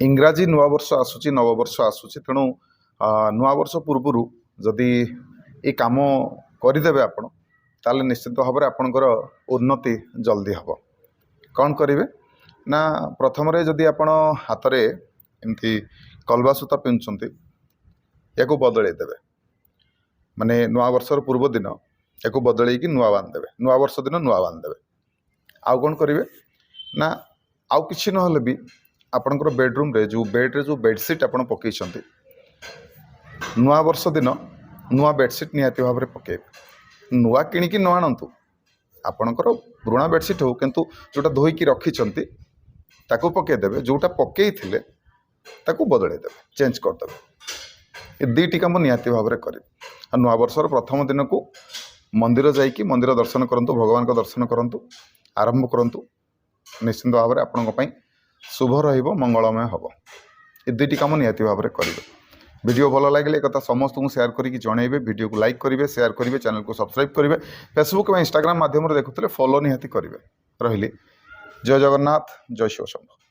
इंग्राजी नुआवर्ष आसूची नववर्ष आसूची तेणु नुआवर्ष पूर्व जदि ये कम करदेवे आपण ताले निश्चित भाव में आपणकर उन्नति जल्दी हम कौन करेंगे ना प्रथम जदि आपण हाथ में एमती कलवा सूता पिंधुंट या बदल देवे माने नुआ वर्षर पूर्व दिन या बदल नुआ बांधदेवे नुआ वर्ष दिन नुआ बांधदेवे आउ कौन करेंगे ना आउ कि ना भी आपणकर बेडरूम रे जो बेड्रे जो बेडसीट आप पकई नुआ वर्ष दिन नुआ बेडसीट निहाती भाव में पकेबे नुआ किणिकी न आणतु आपणकर पुराणा बेडसीट हो किंतु जोटा धोईकी रखिंट ताकू पकईदेवे जोटा पकई थिले ताकू बदलईदेवे चेंज करदेवे ये दुईटी कम निहाती भाव में करेंगे नुआ वर्षर प्रथम दिन को मंदिर जाइकी मंदिर दर्शन करूँ भगवान को दर्शन करूँ आरंभ करूँ निश्चिंत भाव में आपण शुभ मंगलमय हम ये दुईटी कम निहाती भाव में करेंगे वीडियो भल लगे एक समस्त को शेयर करके जनइबे वीडियो को लाइक करेंगे शेयर करेंगे चैनल को सब्सक्राइब करेंगे फेसबुक और इंस्टाग्राम माध्यम देखुते फॉलो निहाती करेंगे रही जय जगन्नाथ जय शिव शंभु।